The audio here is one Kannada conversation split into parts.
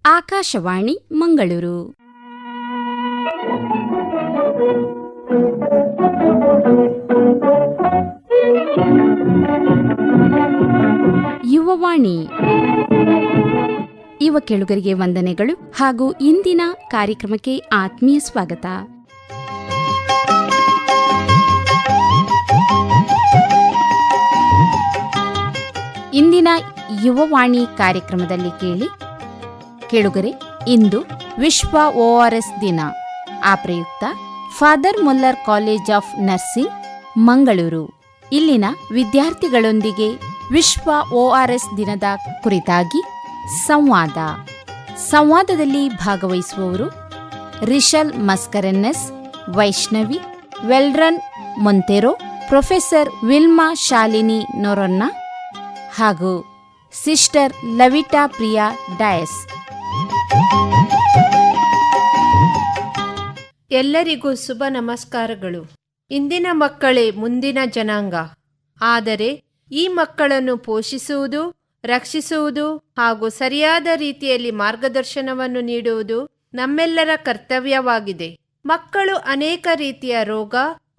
ಆಕಾಶವಾಣಿ ಮಂಗಳೂರು. ಯುವವಾಣಿ. ಯುವ ಕೇಳುಗರಿಗೆ ವಂದನೆಗಳು ಹಾಗೂ ಇಂದಿನ ಕಾರ್ಯಕ್ರಮಕ್ಕೆ ಆತ್ಮೀಯ ಸ್ವಾಗತ. ಇಂದಿನ ಯುವವಾಣಿ ಕಾರ್ಯಕ್ರಮದಲ್ಲಿ ಕೇಳುಗರೆ, ಇಂದು ವಿಶ್ವ ORS ದಿನ. ಆ ಪ್ರಯುಕ್ತ father Muller college of nursing Mangaluru ಇಲ್ಲಿನ ವಿದ್ಯಾರ್ಥಿಗಳೊಂದಿಗೆ ವಿಶ್ವ ORS ದಿನದ ಕುರಿತಾಗಿ ಸಂವಾದದಲ್ಲಿ ಭಾಗವಹಿಸುವವರು ರಿಷಲ್ ಮಸ್ಕರೆನ್ನೆಸ್, ವೈಷ್ಣವಿ ವೆಲ್ರನ್ ಮೊಂತೆರೋ, ಪ್ರೊಫೆಸರ್ ವಿಲ್ಮಾ ಶಾಲಿನಿ ನೊರೊನ್ನ ಹಾಗೂ ಸಿಸ್ಟರ್ ಲವಿಟಾ ಪ್ರಿಯಾ ಡಯಸ್. ಎಲ್ಲರಿಗೂ ಶುಭ ನಮಸ್ಕಾರಗಳು. ಇಂದಿನ ಮಕ್ಕಳೇ ಮುಂದಿನ ಜನಾಂಗ. ಆದರೆ ಈ ಮಕ್ಕಳನ್ನು ಪೋಷಿಸುವುದು, ರಕ್ಷಿಸುವುದು ಹಾಗೂ ಸರಿಯಾದ ರೀತಿಯಲ್ಲಿ ಮಾರ್ಗದರ್ಶನವನ್ನು ನೀಡುವುದು ನಮ್ಮೆಲ್ಲರ ಕರ್ತವ್ಯವಾಗಿದೆ. ಮಕ್ಕಳು ಅನೇಕ ರೀತಿಯ ರೋಗ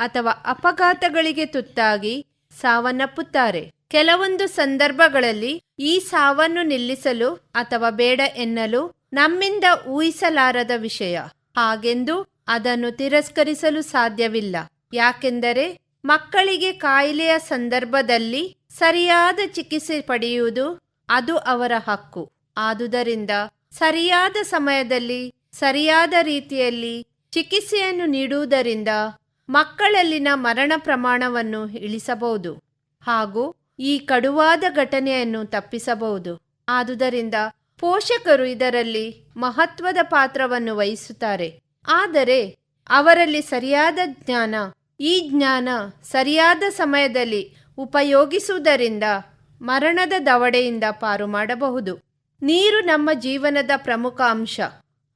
ಅಥವಾ ಅಪಘಾತಗಳಿಗೆ ತುತ್ತಾಗಿ ಸಾವನ್ನಪ್ಪುತ್ತಾರೆ. ಕೆಲವೊಂದು ಸಂದರ್ಭಗಳಲ್ಲಿ ಈ ಸಾವನ್ನು ನಿಲ್ಲಿಸಲು ಅಥವಾ ಬೇಡ ಎನ್ನಲು ನಮ್ಮಿಂದ ಊಹಿಸಲಾರದ ವಿಷಯ. ಹಾಗೆಂದು ಅದನ್ನು ತಿರಸ್ಕರಿಸಲು ಸಾಧ್ಯವಿಲ್ಲ. ಯಾಕೆಂದರೆ ಮಕ್ಕಳಿಗೆ ಕಾಯಿಲೆಯ ಸಂದರ್ಭದಲ್ಲಿ ಸರಿಯಾದ ಚಿಕಿತ್ಸೆ ಪಡೆಯುವುದು ಅದು ಅವರ ಹಕ್ಕು. ಆದುದರಿಂದ ಸರಿಯಾದ ಸಮಯದಲ್ಲಿ ಸರಿಯಾದ ರೀತಿಯಲ್ಲಿ ಚಿಕಿತ್ಸೆಯನ್ನು ನೀಡುವುದರಿಂದ ಮಕ್ಕಳಲ್ಲಿನ ಮರಣ ಪ್ರಮಾಣವನ್ನು ಇಳಿಸಬಹುದು ಹಾಗೂ ಈ ಕಡುವಾದ ಘಟನೆಯನ್ನು ತಪ್ಪಿಸಬಹುದು. ಆದುದರಿಂದ ಪೋಷಕರು ಇದರಲ್ಲಿ ಮಹತ್ವದ ಪಾತ್ರವನ್ನು ವಹಿಸುತ್ತಾರೆ. ಆದರೆ ಅವರಲ್ಲಿ ಸರಿಯಾದ ಈ ಜ್ಞಾನ ಸರಿಯಾದ ಸಮಯದಲ್ಲಿ ಉಪಯೋಗಿಸುವುದರಿಂದ ಮರಣದ ದವಡೆಯಿಂದ ಪಾರು ಮಾಡಬಹುದು. ನೀರು ನಮ್ಮ ಜೀವನದ ಪ್ರಮುಖ ಅಂಶ.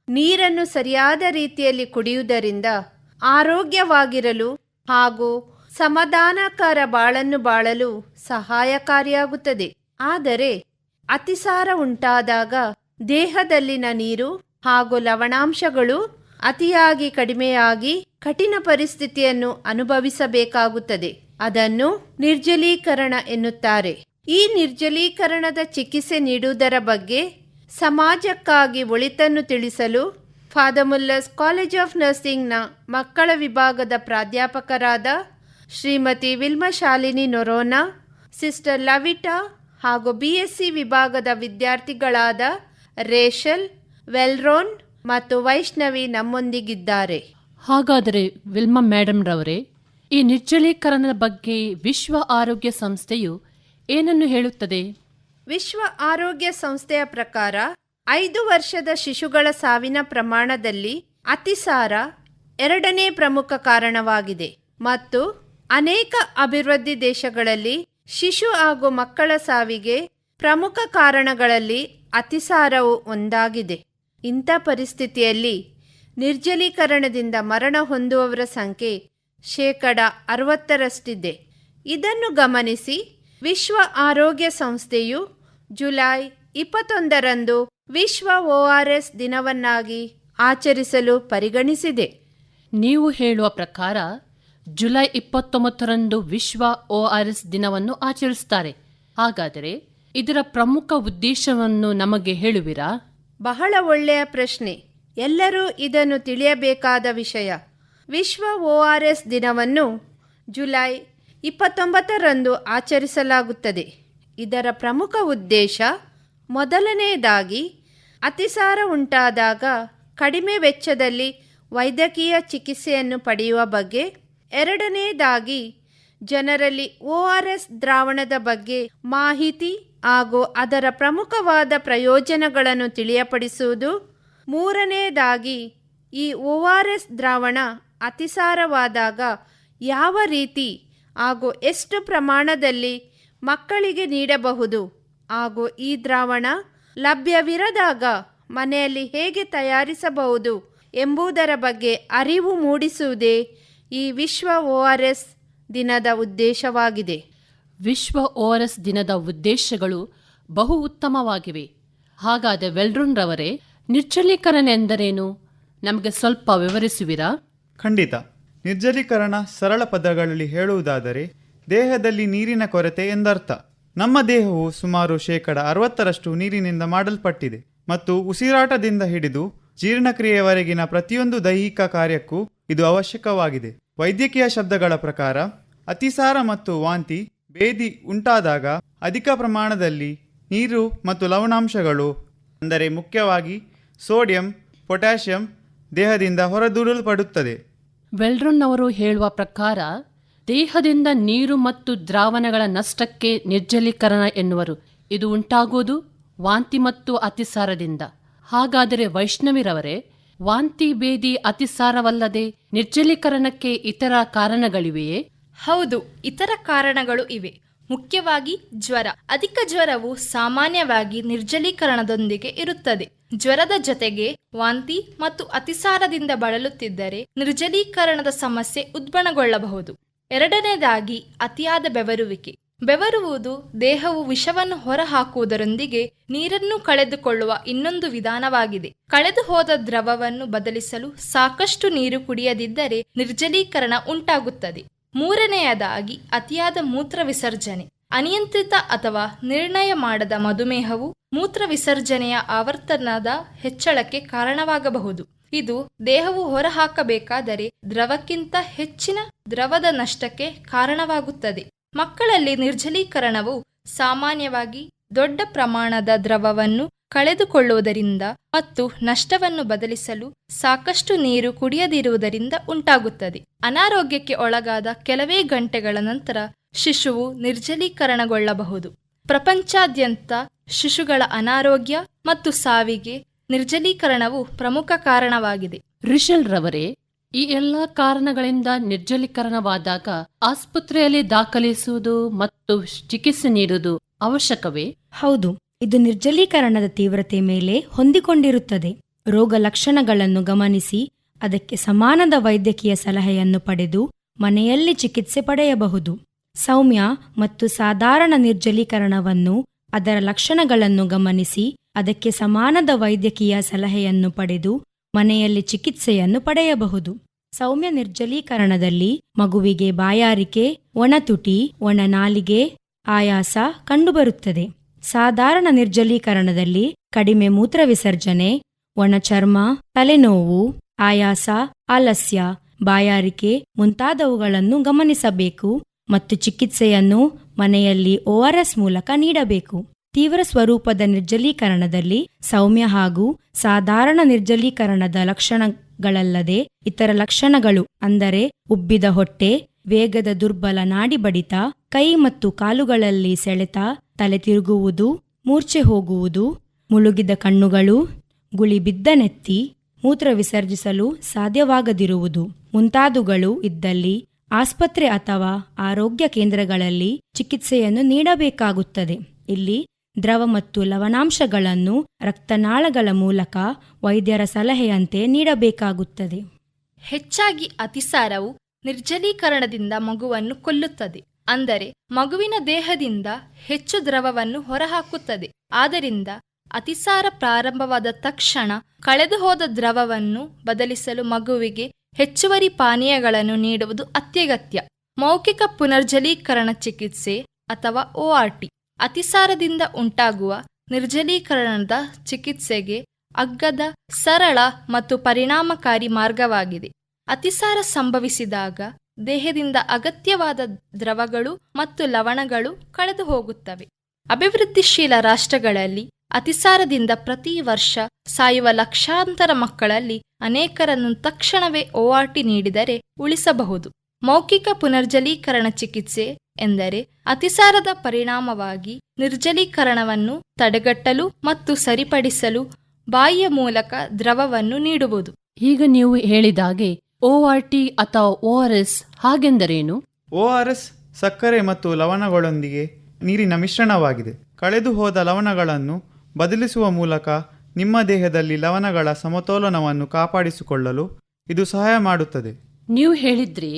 ನೀರನ್ನು ಸರಿಯಾದ ರೀತಿಯಲ್ಲಿ ಕುಡಿಯುವುದರಿಂದ ಆರೋಗ್ಯವಾಗಿರಲು ಹಾಗೂ ಸಮಾಧಾನಕರ ಬಾಳನ್ನು ಬಾಳಲು ಸಹಾಯಕಾರಿಯಾಗುತ್ತದೆ. ಆದರೆ ಅತಿಸಾರ ಉಂಟಾದಾಗ ದೇಹದಲ್ಲಿನ ನೀರು ಹಾಗೂ ಲವಣಾಂಶಗಳು ಅತಿಯಾಗಿ ಕಡಿಮೆಯಾಗಿ ಕಠಿಣ ಪರಿಸ್ಥಿತಿಯನ್ನು ಅನುಭವಿಸಬೇಕಾಗುತ್ತದೆ. ಅದನ್ನು ನಿರ್ಜಲೀಕರಣ ಎನ್ನುತ್ತಾರೆ. ಈ ನಿರ್ಜಲೀಕರಣದ ಚಿಕಿತ್ಸೆ ನೀಡುವುದರ ಬಗ್ಗೆ ಸಮಾಜಕ್ಕಾಗಿ ಒಳಿತನ್ನು ತಿಳಿಸಲು ಫಾದರ್ ಮುಲ್ಲರ್ಸ್ ಕಾಲೇಜ್ ಆಫ್ ನರ್ಸಿಂಗ್ನ ಮಕ್ಕಳ ವಿಭಾಗದ ಪ್ರಾಧ್ಯಾಪಕರಾದ ಶ್ರೀಮತಿ ವಿಲ್ಮಾ ಶಾಲಿನಿ ನೊರೊನ್ನ, ಸಿಸ್ಟರ್ ಲವಿಟಾ ಹಾಗೂ BSc ವಿಭಾಗದ ವಿದ್ಯಾರ್ಥಿಗಳಾದ ರೇಷಲ್, ವೆಲ್ರೋನ್ ಮತ್ತು ವೈಷ್ಣವಿ ನಮ್ಮೊಂದಿಗಿದ್ದಾರೆ. ಹಾಗಾದರೆ ವಿಲ್ಮಾ ಮೇಡಮ್ ರವರೇ, ಈ ನಿರ್ಜಲೀಕರಣದ ಬಗ್ಗೆ ವಿಶ್ವ ಆರೋಗ್ಯ ಸಂಸ್ಥೆಯು ಏನನ್ನು ಹೇಳುತ್ತದೆ? ವಿಶ್ವ ಆರೋಗ್ಯ ಸಂಸ್ಥೆಯ ಪ್ರಕಾರ 5 ವರ್ಷದ ಶಿಶುಗಳ ಸಾವಿನ ಪ್ರಮಾಣದಲ್ಲಿ ಅತಿಸಾರ 2ನೇ ಪ್ರಮುಖ ಕಾರಣವಾಗಿದೆ ಮತ್ತು ಅನೇಕ ಅಭಿವೃದ್ಧಿ ದೇಶಗಳಲ್ಲಿ ಶಿಶು ಹಾಗೂ ಮಕ್ಕಳ ಸಾವಿಗೆ ಪ್ರಮುಖ ಕಾರಣಗಳಲ್ಲಿ ಅತಿಸಾರವು ಒಂದಾಗಿದೆ. ಇಂಥ ಪರಿಸ್ಥಿತಿಯಲ್ಲಿ ನಿರ್ಜಲೀಕರಣದಿಂದ ಮರಣ ಹೊಂದುವವರ ಸಂಖ್ಯೆ 60%. ಇದನ್ನು ಗಮನಿಸಿ ವಿಶ್ವ ಆರೋಗ್ಯ ಸಂಸ್ಥೆಯು ಜುಲೈ 21ರಂದು ವಿಶ್ವ ORS ದಿನವನ್ನಾಗಿ ಆಚರಿಸಲು ಪರಿಗಣಿಸಿದೆ. ನೀವು ಹೇಳುವ ಪ್ರಕಾರ ಜುಲೈ 29ರಂದು ವಿಶ್ವ ORS ದಿನವನ್ನು ಆಚರಿಸುತ್ತಾರೆ. ಹಾಗಾದರೆ ಇದರ ಪ್ರಮುಖ ಉದ್ದೇಶವನ್ನು ನಮಗೆ ಹೇಳುವಿರಾ? ಬಹಳ ಒಳ್ಳೆಯ ಪ್ರಶ್ನೆ. ಎಲ್ಲರೂ ಇದನ್ನು ತಿಳಿಯಬೇಕಾದ ವಿಷಯ. ವಿಶ್ವ ORS ದಿನವನ್ನು ಜುಲೈ 29ರಂದು ಆಚರಿಸಲಾಗುತ್ತದೆ. ಇದರ ಪ್ರಮುಖ ಉದ್ದೇಶ ಮೊದಲನೆಯದಾಗಿ ಅತಿಸಾರ ಉಂಟಾದಾಗ ಕಡಿಮೆ ವೆಚ್ಚದಲ್ಲಿ ವೈದ್ಯಕೀಯ ಚಿಕಿತ್ಸೆಯನ್ನು ಪಡೆಯುವ ಬಗ್ಗೆ, ಎರಡನೆಯದಾಗಿ ಜನರಲ್ಲಿ ORS ದ್ರಾವಣದ ಬಗ್ಗೆ ಮಾಹಿತಿ ಹಾಗೂ ಅದರ ಪ್ರಮುಖವಾದ ಪ್ರಯೋಜನಗಳನ್ನು ತಿಳಿಯಪಡಿಸುವುದು, ಮೂರನೆಯದಾಗಿ ಈ ORS ದ್ರಾವಣ ಅತಿಸಾರವಾದಾಗ ಯಾವ ರೀತಿ ಹಾಗೂ ಎಷ್ಟು ಪ್ರಮಾಣದಲ್ಲಿ ಮಕ್ಕಳಿಗೆ ನೀಡಬಹುದು ಹಾಗೂ ಈ ದ್ರಾವಣ ಲಭ್ಯವಿರದಾಗ ಮನೆಯಲ್ಲಿ ಹೇಗೆ ತಯಾರಿಸಬಹುದು ಎಂಬುದರ ಬಗ್ಗೆ ಅರಿವು ಮೂಡಿಸುವುದೇ ಈ ವಿಶ್ವ ORS ದಿನದ ಉದ್ದೇಶವಾಗಿದೆ. ವಿಶ್ವ ORS ದಿನದ ಉದ್ದೇಶಗಳು ಬಹು ಉತ್ತಮವಾಗಿವೆ. ಹಾಗಾದರೆ ವೆಲ್ರೂನ್ ರವರೇ, ನಿರ್ಜಲೀಕರಣ ಎಂದರೇನು? ನಮಗೆ ಸ್ವಲ್ಪ ವಿವರಿಸುವಿರಾ? ಖಂಡಿತ. ನಿರ್ಜಲೀಕರಣ ಸರಳ ಪದಗಳಲ್ಲಿ ಹೇಳುವುದಾದರೆ ದೇಹದಲ್ಲಿ ನೀರಿನ ಕೊರತೆ ಎಂದರ್ಥ. ನಮ್ಮ ದೇಹವು ಸುಮಾರು 60% ನೀರಿನಿಂದ ಮಾಡಲ್ಪಟ್ಟಿದೆ ಮತ್ತು ಉಸಿರಾಟದಿಂದ ಹಿಡಿದು ಜೀರ್ಣಕ್ರಿಯೆಯವರೆಗಿನ ಪ್ರತಿಯೊಂದು ದೈಹಿಕ ಕಾರ್ಯಕ್ಕೂ ಇದು ಅವಶ್ಯಕವಾಗಿದೆ. ವೈದ್ಯಕೀಯ ಶಬ್ದಗಳ ಪ್ರಕಾರ ಅತಿಸಾರ ಮತ್ತು ವಾಂತಿ ಭೇದಿ ಉಂಟಾದಾಗ ಅಧಿಕ ಪ್ರಮಾಣದಲ್ಲಿ ನೀರು ಮತ್ತು ಲವಣಾಂಶಗಳು, ಅಂದರೆ ಮುಖ್ಯವಾಗಿ ಸೋಡಿಯಂ, ಪೊಟ್ಯಾಷಿಯಂ ದೇಹದಿಂದ ಹೊರದೂಡಲ್ಪಡುತ್ತದೆ. ವೆಲ್ಡ್ರನ್ ಅವರು ಹೇಳುವ ಪ್ರಕಾರ ದೇಹದಿಂದ ನೀರು ಮತ್ತು ದ್ರಾವಣಗಳ ನಷ್ಟಕ್ಕೆ ನಿರ್ಜಲೀಕರಣ ಎನ್ನುವರು. ಇದು ಉಂಟಾಗುವುದು ವಾಂತಿ ಮತ್ತು ಅತಿಸಾರದಿಂದ. ಹಾಗಾದರೆ ವೈಷ್ಣವಿರವರೇ, ವಾಂತಿ, ಭೇದಿ, ಅತಿಸಾರವಲ್ಲದೆ ನಿರ್ಜಲೀಕರಣಕ್ಕೆ ಇತರ ಕಾರಣಗಳಿವೆಯೇ? ಹೌದು, ಇತರ ಕಾರಣಗಳು ಇವೆ. ಮುಖ್ಯವಾಗಿ ಜ್ವರ. ಅಧಿಕ ಜ್ವರವು ಸಾಮಾನ್ಯವಾಗಿ ನಿರ್ಜಲೀಕರಣದೊಂದಿಗೆ ಇರುತ್ತದೆ. ಜ್ವರದ ಜೊತೆಗೆ ವಾಂತಿ ಮತ್ತು ಅತಿಸಾರದಿಂದ ಬಳಲುತ್ತಿದ್ದರೆ ನಿರ್ಜಲೀಕರಣದ ಸಮಸ್ಯೆ ಉದ್ಭವಗೊಳ್ಳಬಹುದು. ಎರಡನೇದಾಗಿ ಅತಿಯಾದ ಬೆವರುವಿಕೆ. ಬೆವರುವುದು ದೇಹವು ವಿಷವನ್ನು ಹೊರಹಾಕುವುದರೊಂದಿಗೆ ನೀರನ್ನು ಕಳೆದುಕೊಳ್ಳುವ ಇನ್ನೊಂದು ವಿಧಾನವಾಗಿದೆ. ಕಳೆದು ಹೋದ ದ್ರವವನ್ನು ಬದಲಿಸಲು ಸಾಕಷ್ಟು ನೀರು ಕುಡಿಯದಿದ್ದರೆ ನಿರ್ಜಲೀಕರಣ ಉಂಟಾಗುತ್ತದೆ. ಮೂರನೆಯದಾಗಿ ಅತಿಯಾದ ಮೂತ್ರ ವಿಸರ್ಜನೆ. ಅನಿಯಂತ್ರಿತ ಅಥವಾ ನಿರ್ಣಯ ಮಾಡದ ಮಧುಮೇಹವು ಮೂತ್ರ ವಿಸರ್ಜನೆಯ ಆವರ್ತನದ ಹೆಚ್ಚಳಕ್ಕೆ ಕಾರಣವಾಗಬಹುದು. ಇದು ದೇಹವು ಹೊರಹಾಕಬೇಕಾದರೆ ದ್ರವಕ್ಕಿಂತ ಹೆಚ್ಚಿನ ದ್ರವದ ನಷ್ಟಕ್ಕೆ ಕಾರಣವಾಗುತ್ತದೆ. ಮಕ್ಕಳಲ್ಲಿ ನಿರ್ಜಲೀಕರಣವು ಸಾಮಾನ್ಯವಾಗಿ ದೊಡ್ಡ ಪ್ರಮಾಣದ ದ್ರವವನ್ನು ಕಳೆದುಕೊಳ್ಳುವುದರಿಂದ ಮತ್ತು ನಷ್ಟವನ್ನು ಬದಲಿಸಲು ಸಾಕಷ್ಟು ನೀರು ಕುಡಿಯದಿರುವುದರಿಂದ ಉಂಟಾಗುತ್ತದೆ. ಅನಾರೋಗ್ಯಕ್ಕೆ ಒಳಗಾದ ಕೆಲವೇ ಗಂಟೆಗಳ ನಂತರ ಶಿಶುವು ನಿರ್ಜಲೀಕರಣಗೊಳ್ಳಬಹುದು. ಪ್ರಪಂಚಾದ್ಯಂತ ಶಿಶುಗಳ ಅನಾರೋಗ್ಯ ಮತ್ತು ಸಾವಿಗೆ ನಿರ್ಜಲೀಕರಣವು ಪ್ರಮುಖ ಕಾರಣವಾಗಿದೆ. ರಿಷಲ್ ರವರೇ, ಈ ಎಲ್ಲ ಕಾರಣಗಳಿಂದ ನಿರ್ಜಲೀಕರಣವಾದಾಗ ಆಸ್ಪತ್ರೆಯಲ್ಲಿ ದಾಖಲಿಸುವುದು ಮತ್ತು ಚಿಕಿತ್ಸೆ ನೀಡುವುದು ಅವಶ್ಯಕವೇ? ಹೌದು, ಇದು ನಿರ್ಜಲೀಕರಣದ ತೀವ್ರತೆ ಮೇಲೆ ಹೊಂದಿಕೊಂಡಿರುತ್ತದೆ. ರೋಗ ಲಕ್ಷಣಗಳನ್ನು ಗಮನಿಸಿ ಅದಕ್ಕೆ ಸಮಾನದ ವೈದ್ಯಕೀಯ ಸಲಹೆಯನ್ನು ಪಡೆದು ಮನೆಯಲ್ಲಿ ಚಿಕಿತ್ಸೆ ಪಡೆಯಬಹುದು. ಸೌಮ್ಯ ಮತ್ತು ಸಾಧಾರಣ ನಿರ್ಜಲೀಕರಣವನ್ನು ಅದರ ಲಕ್ಷಣಗಳನ್ನು ಗಮನಿಸಿ ಅದಕ್ಕೆ ಸಮಾನದ ವೈದ್ಯಕೀಯ ಸಲಹೆಯನ್ನು ಪಡೆದು ಮನೆಯಲ್ಲಿ ಚಿಕಿತ್ಸೆಯನ್ನು ಪಡೆಯಬಹುದು. ಸೌಮ್ಯ ನಿರ್ಜಲೀಕರಣದಲ್ಲಿ ಮಗುವಿಗೆ ಬಾಯಾರಿಕೆ, ಒಣತುಟಿ, ಒಣನಾಲಿಗೆ, ಆಯಾಸ ಕಂಡುಬರುತ್ತದೆ. ಸಾಧಾರಣ ನಿರ್ಜಲೀಕರಣದಲ್ಲಿ ಕಡಿಮೆ ಮೂತ್ರ ವಿಸರ್ಜನೆ, ಒಣಚರ್ಮ, ತಲೆನೋವು, ಆಯಾಸ, ಆಲಸ್ಯ, ಬಾಯಾರಿಕೆ ಮುಂತಾದವುಗಳನ್ನು ಗಮನಿಸಬೇಕು ಮತ್ತು ಚಿಕಿತ್ಸೆಯನ್ನು ಮನೆಯಲ್ಲಿ ORS ಮೂಲಕ ನೀಡಬೇಕು. ತೀವ್ರ ಸ್ವರೂಪದ ನಿರ್ಜಲೀಕರಣದಲ್ಲಿ ಸೌಮ್ಯ ಹಾಗೂ ಸಾಧಾರಣ ನಿರ್ಜಲೀಕರಣದ ಲಕ್ಷಣಗಳಲ್ಲದೆ ಇತರ ಲಕ್ಷಣಗಳು, ಅಂದರೆ ಉಬ್ಬಿದ ಹೊಟ್ಟೆ, ವೇಗದ ದುರ್ಬಲ ನಾಡಿ ಬಡಿತ, ಕೈ ಮತ್ತು ಕಾಲುಗಳಲ್ಲಿ ಸೆಳೆತ, ತಲೆ ತಿರುಗುವುದು, ಮೂರ್ಛೆ ಹೋಗುವುದು, ಮುಳುಗಿದ ಕಣ್ಣುಗಳು, ಗುಳಿ ಬಿದ್ದ ನೆತ್ತಿ, ಮೂತ್ರ ವಿಸರ್ಜಿಸಲು ಸಾಧ್ಯವಾಗದಿರುವುದು ಮುಂತಾದವುಗಳು ಇದ್ದಲ್ಲಿ ಆಸ್ಪತ್ರೆ ಅಥವಾ ಆರೋಗ್ಯ ಕೇಂದ್ರಗಳಲ್ಲಿ ಚಿಕಿತ್ಸೆಯನ್ನು ನೀಡಬೇಕಾಗುತ್ತದೆ. ಇಲ್ಲಿ ದ್ರವ ಮತ್ತು ಲವಣಾಂಶಗಳನ್ನು ರಕ್ತನಾಳಗಳ ಮೂಲಕ ವೈದ್ಯರ ಸಲಹೆಯಂತೆ ನೀಡಬೇಕಾಗುತ್ತದೆ. ಹೆಚ್ಚಾಗಿ ಅತಿಸಾರವು ನಿರ್ಜಲೀಕರಣದಿಂದ ಮಗುವನ್ನು ಕೊಲ್ಲುತ್ತದೆ. ಅಂದರೆ ಮಗುವಿನ ದೇಹದಿಂದ ಹೆಚ್ಚು ದ್ರವವನ್ನು ಹೊರಹಾಕುತ್ತದೆ. ಆದ್ದರಿಂದ ಅತಿಸಾರ ಪ್ರಾರಂಭವಾದ ತಕ್ಷಣ ಕಳೆದು ಹೋದ ದ್ರವವನ್ನು ಬದಲಿಸಲು ಮಗುವಿಗೆ ಹೆಚ್ಚುವರಿ ಪಾನೀಯಗಳನ್ನು ನೀಡುವುದು ಅತ್ಯಗತ್ಯ. ಮೌಖಿಕ ಪುನರ್ಜಲೀಕರಣ ಚಿಕಿತ್ಸೆ ಅಥವಾ ORT ಅತಿಸಾರದಿಂದ ಉಂಟಾಗುವ ನಿರ್ಜಲೀಕರಣದ ಚಿಕಿತ್ಸೆಗೆ ಅಗ್ಗದ, ಸರಳ ಮತ್ತು ಪರಿಣಾಮಕಾರಿ ಮಾರ್ಗವಾಗಿದೆ. ಅತಿಸಾರ ಸಂಭವಿಸಿದಾಗ ದೇಹದಿಂದ ಅಗತ್ಯವಾದ ದ್ರವಗಳು ಮತ್ತು ಲವಣಗಳು ಕಳೆದು ಹೋಗುತ್ತವೆ. ಅಭಿವೃದ್ಧಿಶೀಲ ರಾಷ್ಟ್ರಗಳಲ್ಲಿ ಅತಿಸಾರದಿಂದ ಪ್ರತಿ ವರ್ಷ ಸಾಯುವ ಲಕ್ಷಾಂತರ ಮಕ್ಕಳಲ್ಲಿ ಅನೇಕರನ್ನು ತಕ್ಷಣವೇ ORT ನೀಡಿದರೆ ಉಳಿಸಬಹುದು. ಮೌಖಿಕ ಪುನರ್ಜಲೀಕರಣ ಚಿಕಿತ್ಸೆ ಎಂದರೆ ಅತಿಸಾರದ ಪರಿಣಾಮವಾಗಿ ನಿರ್ಜಲೀಕರಣವನ್ನು ತಡೆಗಟ್ಟಲು ಮತ್ತು ಸರಿಪಡಿಸಲು ಬಾಯಿಯ ಮೂಲಕ ದ್ರವವನ್ನು ನೀಡುವುದು. ಈಗ ನೀವು ಹೇಳಿದಾಗೆ ORT ಅಥವಾ ORS ಹಾಗೆಂದರೇನು? ORS ಸಕ್ಕರೆ ಮತ್ತು ಲವಣಗಳೊಂದಿಗೆ ನೀರಿನ ಮಿಶ್ರಣವಾಗಿದೆ. ಕಳೆದು ಹೋದ ಲವಣಗಳನ್ನು ಬದಲಿಸುವ ಮೂಲಕ ನಿಮ್ಮ ದೇಹದಲ್ಲಿ ಲವಣಗಳ ಸಮತೋಲನವನ್ನು ಕಾಪಾಡಿಸಿಕೊಳ್ಳಲು ಇದು ಸಹಾಯ ಮಾಡುತ್ತದೆ. ನೀವು ಹೇಳಿದ್ರಿ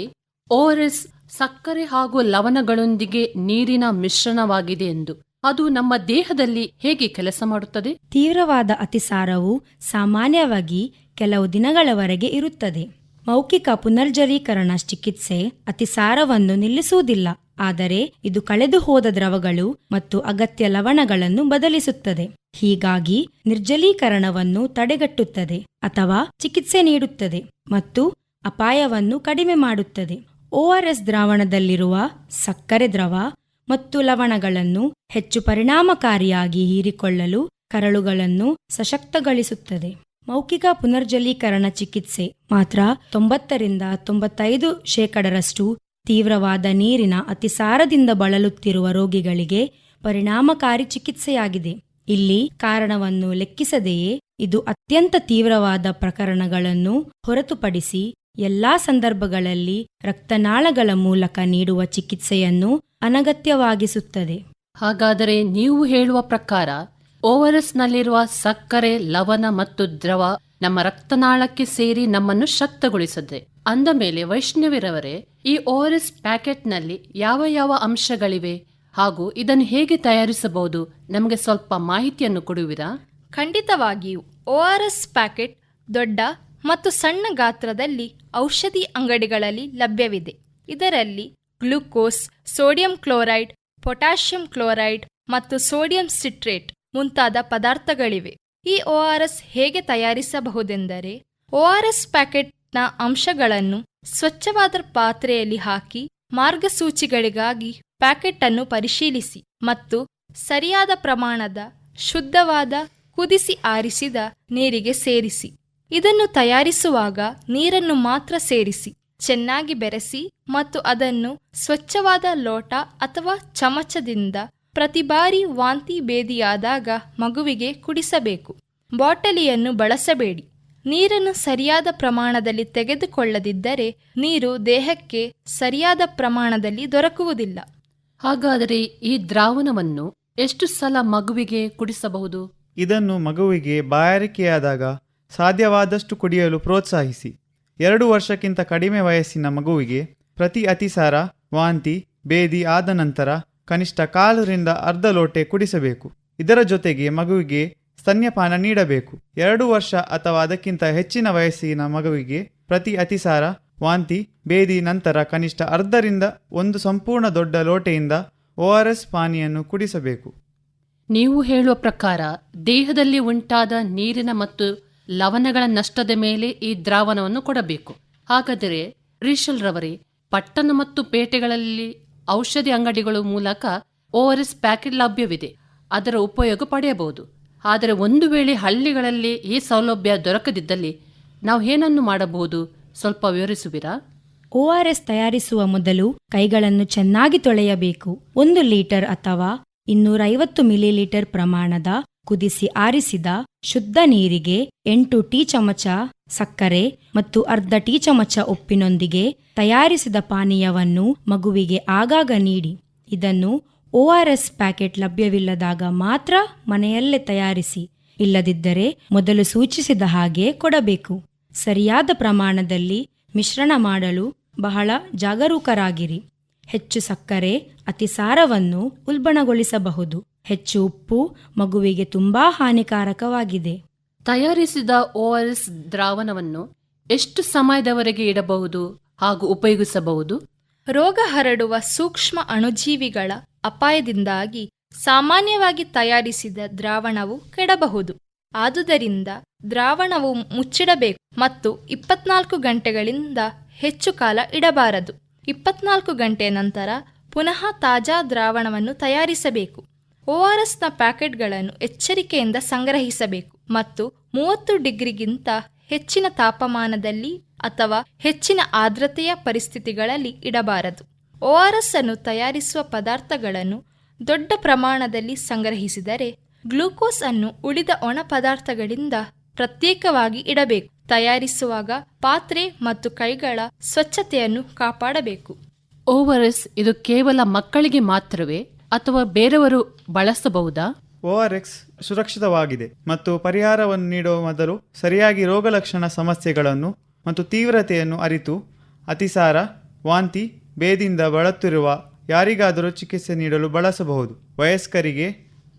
ORS ಸಕ್ಕರೆ ಹಾಗೂ ಲವಣಗಳೊಂದಿಗೆ ನೀರಿನ ಮಿಶ್ರಣವಾಗಿದೆ ಎಂದು. ಅದು ನಮ್ಮ ದೇಹದಲ್ಲಿ ಹೇಗೆ ಕೆಲಸ ಮಾಡುತ್ತದೆ? ತೀವ್ರವಾದ ಅತಿಸಾರವು ಸಾಮಾನ್ಯವಾಗಿ ಕೆಲವು ದಿನಗಳವರೆಗೆ ಇರುತ್ತದೆ. ಮೌಖಿಕ ಪುನರ್ಜರೀಕರಣ ಚಿಕಿತ್ಸೆ ಅತಿಸಾರವನ್ನು ನಿಲ್ಲಿಸುವುದಿಲ್ಲ, ಆದರೆ ಇದು ಕಳೆದು ಹೋದ ದ್ರವಗಳು ಮತ್ತು ಅಗತ್ಯ ಲವಣಗಳನ್ನು ಬದಲಿಸುತ್ತದೆ. ಹೀಗಾಗಿ ನಿರ್ಜಲೀಕರಣವನ್ನು ತಡೆಗಟ್ಟುತ್ತದೆ ಅಥವಾ ಚಿಕಿತ್ಸೆ ನೀಡುತ್ತದೆ ಮತ್ತು ಅಪಾಯವನ್ನು ಕಡಿಮೆ ಮಾಡುತ್ತದೆ. ORS ದ್ರಾವಣದಲ್ಲಿರುವ ಸಕ್ಕರೆ ದ್ರವ ಮತ್ತು ಲವಣಗಳನ್ನು ಹೆಚ್ಚು ಪರಿಣಾಮಕಾರಿಯಾಗಿ ಹೀರಿಕೊಳ್ಳಲು ಕರಳುಗಳನ್ನು ಸಶಕ್ತಗೊಳಿಸುತ್ತದೆ. ಮೌಖಿಕ ಪುನರ್ಜಲೀಕರಣ ಚಿಕಿತ್ಸೆ ಮಾತ್ರ 90-95% ತೀವ್ರವಾದ ನೀರಿನ ಅತಿಸಾರದಿಂದ ಬಳಲುತ್ತಿರುವ ರೋಗಿಗಳಿಗೆ ಪರಿಣಾಮಕಾರಿ ಚಿಕಿತ್ಸೆಯಾಗಿದೆ. ಇಲ್ಲಿ ಕಾರಣವನ್ನು ಲೆಕ್ಕಿಸದೆಯೇ ಇದು ಅತ್ಯಂತ ತೀವ್ರವಾದ ಪ್ರಕರಣಗಳನ್ನು ಹೊರತುಪಡಿಸಿ ಎಲ್ಲಾ ಸಂದರ್ಭಗಳಲ್ಲಿ ರಕ್ತನಾಳಗಳ ಮೂಲಕ ನೀಡುವ ಚಿಕಿತ್ಸೆಯನ್ನು ಅನಗತ್ಯವಾಗಿಸುತ್ತದೆ. ಹಾಗಾದರೆ ನೀವು ಹೇಳುವ ಪ್ರಕಾರ ORS ನಲ್ಲಿರುವ ಸಕ್ಕರೆ, ಲವಣ ಮತ್ತು ದ್ರವ ನಮ್ಮ ರಕ್ತನಾಳಕ್ಕೆ ಸೇರಿ ನಮ್ಮನ್ನು ಶಕ್ತಗೊಳಿಸುತ್ತದೆ. ಅಂದ ಮೇಲೆ ವೈಷ್ಣವಿರವರೇ, ಈ ORS ಪ್ಯಾಕೆಟ್ನಲ್ಲಿ ಯಾವ ಯಾವ ಅಂಶಗಳಿವೆ ಹಾಗೂ ಇದನ್ನು ಹೇಗೆ ತಯಾರಿಸಬಹುದು? ನಮಗೆ ಸ್ವಲ್ಪ ಮಾಹಿತಿಯನ್ನು ಕೊಡುವಿರಾ? ಖಂಡಿತವಾಗಿಯೂ. ORS ಪ್ಯಾಕೆಟ್ ದೊಡ್ಡ ಮತ್ತು ಸಣ್ಣ ಗಾತ್ರದಲ್ಲಿ ಔಷಧಿ ಅಂಗಡಿಗಳಲ್ಲಿ ಲಭ್ಯವಿದೆ. ಇದರಲ್ಲಿ glucose, sodium chloride, potassium chloride ಮತ್ತು ಸೋಡಿಯಂ ಸಿಟ್ರೇಟ್ ಮುಂತಾದ ಪದಾರ್ಥಗಳಿವೆ. ಈ ORS ಹೇಗೆ ತಯಾರಿಸಬಹುದೆಂದರೆ, ORS ಪ್ಯಾಕೆಟ್ನ ಅಂಶಗಳನ್ನು ಸ್ವಚ್ಛವಾದ ಪಾತ್ರೆಯಲ್ಲಿ ಹಾಕಿ ಮಾರ್ಗಸೂಚಿಗಳಿಗಾಗಿ ಪ್ಯಾಕೆಟ್ ಅನ್ನು ಪರಿಶೀಲಿಸಿ ಮತ್ತು ಸರಿಯಾದ ಪ್ರಮಾಣದ ಶುದ್ಧವಾದ ಕುದಿಸಿ ಆರಿಸಿದ ನೀರಿಗೆ ಸೇರಿಸಿ. ಇದನ್ನು ತಯಾರಿಸುವಾಗ ನೀರನ್ನು ಮಾತ್ರ ಸೇರಿಸಿ ಚೆನ್ನಾಗಿ ಬೆರೆಸಿ ಮತ್ತು ಅದನ್ನು ಸ್ವಚ್ಛವಾದ ಲೋಟ ಅಥವಾ ಚಮಚದಿಂದ ಪ್ರತಿ ಬಾರಿ ವಾಂತಿ ಭೇದಿಯಾದಾಗ ಮಗುವಿಗೆ ಕುಡಿಸಬೇಕು. ಬಾಟಲಿಯನ್ನು ಬಳಸಬೇಡಿ. ನೀರನ್ನು ಸರಿಯಾದ ಪ್ರಮಾಣದಲ್ಲಿ ತೆಗೆದುಕೊಳ್ಳದಿದ್ದರೆ ನೀರು ದೇಹಕ್ಕೆ ಸರಿಯಾದ ಪ್ರಮಾಣದಲ್ಲಿ ದೊರಕುವುದಿಲ್ಲ. ಹಾಗಾದರೆ ಈ ದ್ರಾವಣವನ್ನು ಎಷ್ಟು ಸಲ ಮಗುವಿಗೆ ಕುಡಿಸಬಹುದು? ಇದನ್ನು ಮಗುವಿಗೆ ಬಾಯಾರಿಕೆಯಾದಾಗ ಸಾಧ್ಯವಾದಷ್ಟು ಕುಡಿಯಲು ಪ್ರೋತ್ಸಾಹಿಸಿ. 2 ವರ್ಷಕ್ಕಿಂತ ಕಡಿಮೆ ವಯಸ್ಸಿನ ಮಗುವಿಗೆ ಪ್ರತಿ ಅತಿಸಾರ, ವಾಂತಿ, ಭೇದಿ ಆದ ನಂತರ ಕನಿಷ್ಠ 1/4 ಅರ್ಧ ಲೋಟೆ ಕುಡಿಸಬೇಕು. ಇದರ ಜೊತೆಗೆ ಮಗುವಿಗೆ ಸ್ತನ್ಯಪಾನ ನೀಡಬೇಕು. 2 ವರ್ಷ ಅಥವಾ ಅದಕ್ಕಿಂತ ಹೆಚ್ಚಿನ ವಯಸ್ಸಿನ ಮಗುವಿಗೆ ಪ್ರತಿ ಅತಿಸಾರ, ವಾಂತಿ, ಭೇದಿ ನಂತರ ಕನಿಷ್ಠ 1/2 ಸಂಪೂರ್ಣ ದೊಡ್ಡ ಲೋಟೆಯಿಂದ ORS ಪಾನಿಯನ್ನು ಕುಡಿಸಬೇಕು. ನೀವು ಹೇಳುವ ಪ್ರಕಾರ ದೇಹದಲ್ಲಿ ಉಂಟಾದ ನೀರಿನ ಮತ್ತು ಲವಣಗಳ ನಷ್ಟದ ಮೇಲೆ ಈ ದ್ರಾವಣವನ್ನು ಕೊಡಬೇಕು. ಹಾಗಾದರೆ ರಿಷಲ್ ರವರೇ, ಪಟ್ಟಣ ಮತ್ತು ಪೇಟೆಗಳಲ್ಲಿ ಔಷಧಿ ಅಂಗಡಿಗಳ ಮೂಲಕ ORS ಪ್ಯಾಕೆಟ್ ಲಭ್ಯವಿದೆ, ಅದರ ಉಪಯೋಗ ಪಡೆಯಬಹುದು. ಆದರೆ ಒಂದು ವೇಳೆ ಹಳ್ಳಿಗಳಲ್ಲಿ ಈ ಸೌಲಭ್ಯ ದೊರಕದಿದ್ದಲ್ಲಿ ನಾವು ಏನನ್ನು ಮಾಡಬಹುದು? ಸ್ವಲ್ಪ ವಿವರಿಸುವಿರಾ? ORS ತಯಾರಿಸುವ ಮೊದಲು ಕೈಗಳನ್ನು ಚೆನ್ನಾಗಿ ತೊಳೆಯಬೇಕು. 1 ಲೀಟರ್ ಅಥವಾ 250 ಮಿಲಿಲೀಟರ್ ಪ್ರಮಾಣದ ಕುದಿಸಿ ಆರಿಸಿದ ಶುದ್ಧ ನೀರಿಗೆ 8 ಟೀ ಚಮಚ ಸಕ್ಕರೆ ಮತ್ತು ಅರ್ಧ ಟೀ ಚಮಚ ಉಪ್ಪಿನೊಂದಿಗೆ ತಯಾರಿಸಿದ ಪಾನೀಯವನ್ನು ಮಗುವಿಗೆ ಆಗಾಗ ನೀಡಿ. ಇದನ್ನು ORS ಪ್ಯಾಕೆಟ್ ಲಭ್ಯವಿಲ್ಲದಾಗ ಮಾತ್ರ ಮನೆಯಲ್ಲೇ ತಯಾರಿಸಿ. ಇಲ್ಲದಿದ್ದರೆ ಮೊದಲು ಸೂಚಿಸಿದ ಹಾಗೆ ಕೊಡಬೇಕು. ಸರಿಯಾದ ಪ್ರಮಾಣದಲ್ಲಿ ಮಿಶ್ರಣ ಮಾಡಲು ಬಹಳ ಜಾಗರೂಕರಾಗಿರಿ. ಹೆಚ್ಚು ಸಕ್ಕರೆ ಅತಿಸಾರವನ್ನು ಉಲ್ಬಣಗೊಳಿಸಬಹುದು. ಹೆಚ್ಚು ಉಪ್ಪು ಮಗುವಿಗೆ ತುಂಬಾ ಹಾನಿಕಾರಕವಾಗಿದೆ. ತಯಾರಿಸಿದ ORS ದ್ರಾವಣವನ್ನು ಎಷ್ಟು ಸಮಯದವರೆಗೆ ಇಡಬಹುದು ಹಾಗೂ ಉಪಯೋಗಿಸಬಹುದು? ರೋಗ ಹರಡುವ ಸೂಕ್ಷ್ಮ ಅಣುಜೀವಿಗಳ ಅಪಾಯದಿಂದಾಗಿ ಸಾಮಾನ್ಯವಾಗಿ ತಯಾರಿಸಿದ ದ್ರಾವಣವು ಕೆಡಬಹುದು. ಆದುದರಿಂದ ದ್ರಾವಣವು ಮುಚ್ಚಿಡಬೇಕು ಮತ್ತು 24 ಗಂಟೆಗಳಿಂದ ಹೆಚ್ಚು ಕಾಲ ಇಡಬಾರದು. 24 ಗಂಟೆ ನಂತರ ಪುನಃ ತಾಜಾ ದ್ರಾವಣವನ್ನು ತಯಾರಿಸಬೇಕು. ORSನ ಪ್ಯಾಕೆಟ್ಗಳನ್ನು ಎಚ್ಚರಿಕೆಯಿಂದ ಸಂಗ್ರಹಿಸಬೇಕು ಮತ್ತು 30 ಡಿಗ್ರಿಗಿಂತ ಹೆಚ್ಚಿನ ತಾಪಮಾನದಲ್ಲಿ ಅಥವಾ ಹೆಚ್ಚಿನ ಆರ್ದ್ರತೆಯ ಪರಿಸ್ಥಿತಿಗಳಲ್ಲಿ ಇಡಬಾರದು. ORS ಅನ್ನು ತಯಾರಿಸುವ ಪದಾರ್ಥಗಳನ್ನು ದೊಡ್ಡ ಪ್ರಮಾಣದಲ್ಲಿ ಸಂಗ್ರಹಿಸಿದರೆ ಗ್ಲೂಕೋಸ್ ಅನ್ನು ಉಳಿದ ಒಣ ಪದಾರ್ಥಗಳಿಂದ ಪ್ರತ್ಯೇಕವಾಗಿ ಇಡಬೇಕು. ತಯಾರಿಸುವಾಗ ಪಾತ್ರೆ ಮತ್ತು ಕೈಗಳ ಸ್ವಚ್ಛತೆಯನ್ನು ಕಾಪಾಡಬೇಕು. ORS ಇದು ಕೇವಲ ಮಕ್ಕಳಿಗೆ ಮಾತ್ರವೇ ಅಥವಾ ಬೇರೆಯವರು ಬಳಸಬಹುದಾ? ORS ಸುರಕ್ಷಿತವಾಗಿದೆ ಮತ್ತು ಪರಿಹಾರವನ್ನು ನೀಡುವ ಮೊದಲು ಸರಿಯಾಗಿ ರೋಗಲಕ್ಷಣ ಸಮಸ್ಯೆಗಳನ್ನು ಮತ್ತು ತೀವ್ರತೆಯನ್ನು ಅರಿತು ಅತಿಸಾರ, ವಾಂತಿ, ಭೇದಿಯಿಂದ ಬಳಲುತ್ತಿರುವ ಯಾರಿಗಾದರೂ ಚಿಕಿತ್ಸೆ ನೀಡಲು ಬಳಸಬಹುದು. ವಯಸ್ಕರಿಗೆ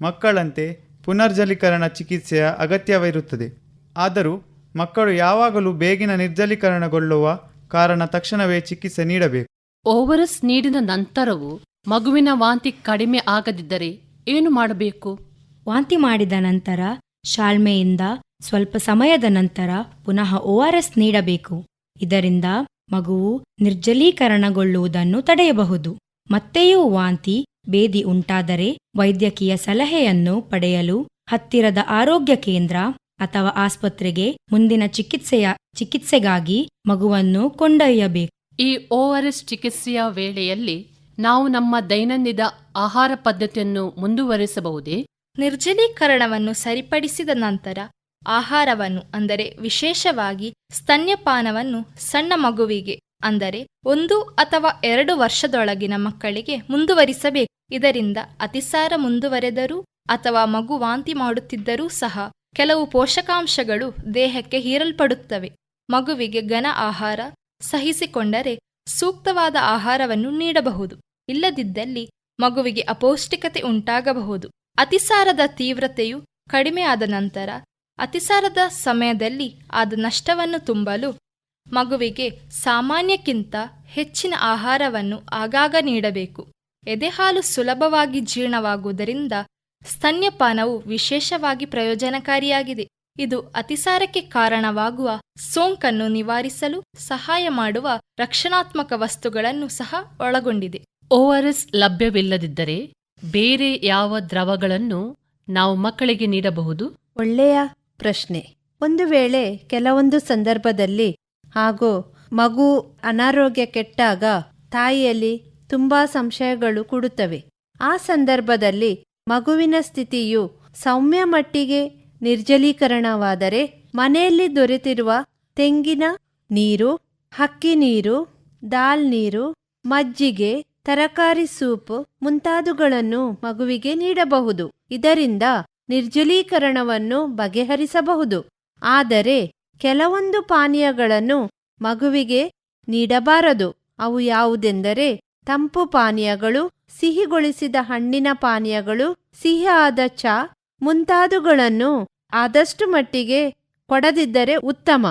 ಮಕ್ಕಳಂತೆ ಪುನರ್ಜಲೀಕರಣ ಚಿಕಿತ್ಸೆಯ ಅಗತ್ಯವಿರುತ್ತದೆ. ಆದರೂ ಮಕ್ಕಳು ಯಾವಾಗಲೂ ಬೇಗನೆ ನಿರ್ಜಲೀಕರಣಗೊಳ್ಳುವ ಕಾರಣ ತಕ್ಷಣವೇ ಚಿಕಿತ್ಸೆ ನೀಡಬೇಕು. ORS ನೀಡಿದ ನಂತರವೂ ಮಗುವಿನ ವಾಂತಿ ಕಡಿಮೆ ಆಗದಿದ್ದರೆ ಏನು ಮಾಡಬೇಕು? ವಾಂತಿ ಮಾಡಿದ ನಂತರ ಶಾಲ್ಮೆಯಿಂದ ಸ್ವಲ್ಪ ಸಮಯದ ನಂತರ ಪುನಃ ORS ನೀಡಬೇಕು. ಇದರಿಂದ ಮಗುವು ನಿರ್ಜಲೀಕರಣಗೊಳ್ಳುವುದನ್ನು ತಡೆಯಬಹುದು. ಮತ್ತೆಯೂ ವಾಂತಿ ಬೇದಿ ಉಂಟಾದರೆ ವೈದ್ಯಕೀಯ ಸಲಹೆಯನ್ನು ಪಡೆಯಲು ಹತ್ತಿರದ ಆರೋಗ್ಯ ಕೇಂದ್ರ ಅಥವಾ ಆಸ್ಪತ್ರೆಗೆ ಮುಂದಿನ ಚಿಕಿತ್ಸೆಗಾಗಿ ಮಗುವನ್ನು ಕೊಂಡೊಯ್ಯಬೇಕು. ಈ ORS ಚಿಕಿತ್ಸೆಯ ವೇಳೆಯಲ್ಲಿ ನಾವು ನಮ್ಮ ದೈನಂದಿನ ಆಹಾರ ಪದ್ಧತಿಯನ್ನು ಮುಂದುವರಿಸಬಹುದೇ? ನಿರ್ಜಲೀಕರಣವನ್ನು ಸರಿಪಡಿಸಿದ ನಂತರ ಆಹಾರವನ್ನು ಅಂದರೆ ವಿಶೇಷವಾಗಿ ಸ್ತನ್ಯಪಾನವನ್ನು ಸಣ್ಣ ಮಗುವಿಗೆ ಅಂದರೆ 1 ಅಥವಾ 2 ವರ್ಷದೊಳಗಿನ ಮಕ್ಕಳಿಗೆ ಮುಂದುವರಿಸಬೇಕು. ಇದರಿಂದ ಅತಿಸಾರ ಮುಂದುವರೆದರೂ ಅಥವಾ ಮಗು ವಾಂತಿ ಮಾಡುತ್ತಿದ್ದರೂ ಸಹ ಕೆಲವು ಪೋಷಕಾಂಶಗಳು ದೇಹಕ್ಕೆ ಹೀರಲ್ಪಡುತ್ತವೆ. ಮಗುವಿಗೆ ಘನ ಆಹಾರ ಸಹಿಸಿಕೊಂಡರೆ ಸೂಕ್ತವಾದ ಆಹಾರವನ್ನು ನೀಡಬಹುದು. ಇಲ್ಲದಿದ್ದಲ್ಲಿ ಮಗುವಿಗೆ ಅಪೌಷ್ಟಿಕತೆ ಉಂಟಾಗಬಹುದು. ಅತಿಸಾರದ ತೀವ್ರತೆಯು ಕಡಿಮೆಯಾದ ನಂತರ ಅತಿಸಾರದ ಸಮಯದಲ್ಲಿ ಆದ ನಷ್ಟವನ್ನು ತುಂಬಲು ಮಗುವಿಗೆ ಸಾಮಾನ್ಯಕ್ಕಿಂತ ಹೆಚ್ಚಿನ ಆಹಾರವನ್ನು ಆಗಾಗ ನೀಡಬೇಕು. ಎದೆಹಾಲು ಸುಲಭವಾಗಿ ಜೀರ್ಣವಾಗುವುದರಿಂದ ಸ್ತನ್ಯಪಾನವು ವಿಶೇಷವಾಗಿ ಪ್ರಯೋಜನಕಾರಿಯಾಗಿದೆ. ಇದು ಅತಿಸಾರಕ್ಕೆ ಕಾರಣವಾಗುವ ಸೋಂಕನ್ನು ನಿವಾರಿಸಲು ಸಹಾಯ ಮಾಡುವ ರಕ್ಷಣಾತ್ಮಕ ವಸ್ತುಗಳನ್ನು ಸಹ ಒಳಗೊಂಡಿದೆ. ORS ಲಭ್ಯವಿಲ್ಲದಿದ್ದರೆ ಬೇರೆ ಯಾವ ದ್ರವಗಳನ್ನು ನಾವು ಮಕ್ಕಳಿಗೆ ನೀಡಬಹುದು? ಒಳ್ಳೆಯ ಪ್ರಶ್ನೆ. ಒಂದು ವೇಳೆ ಕೆಲವೊಂದು ಸಂದರ್ಭದಲ್ಲಿ ಹಾಗೂ ಮಗು ಅನಾರೋಗ್ಯ ಕೆಟ್ಟಾಗ ತಾಯಿಯಲ್ಲಿ ತುಂಬಾ ಸಂಶಯಗಳು ಕೂಡುತ್ತವೆ. ಆ ಸಂದರ್ಭದಲ್ಲಿ ಮಗುವಿನ ಸ್ಥಿತಿಯು ಸೌಮ್ಯ ಮಟ್ಟಿಗೆ ನಿರ್ಜಲೀಕರಣವಾದರೆ ಮನೆಯಲ್ಲಿ ದೊರೆತಿರುವ ತೆಂಗಿನ ನೀರು, ಹಕ್ಕಿ ನೀರು, ದಾಲ್ ನೀರು, ಮಜ್ಜಿಗೆ, ತರಕಾರಿ ಸೂಪ್ ಮುಂತಾದವುಗಳನ್ನು ಮಗುವಿಗೆ ನೀಡಬಹುದು. ಇದರಿಂದ ನಿರ್ಜಲೀಕರಣವನ್ನು ಬಗೆಹರಿಸಬಹುದು. ಆದರೆ ಕೆಲವೊಂದು ಪಾನೀಯಗಳನ್ನು ಮಗುವಿಗೆ ನೀಡಬಾರದು. ಅವು ಯಾವುದೆಂದರೆ ತಂಪು ಪಾನೀಯಗಳು, ಸಿಹಿಗೊಳಿಸಿದ ಹಣ್ಣಿನ ಪಾನೀಯಗಳು, ಸಿಹಿಯಾದ ಚಹಾ ಮುಂತಾದವುಗಳನ್ನು ಆದಷ್ಟು ಮಟ್ಟಿಗೆ ಕೊಡದಿದ್ದರೆ ಉತ್ತಮ.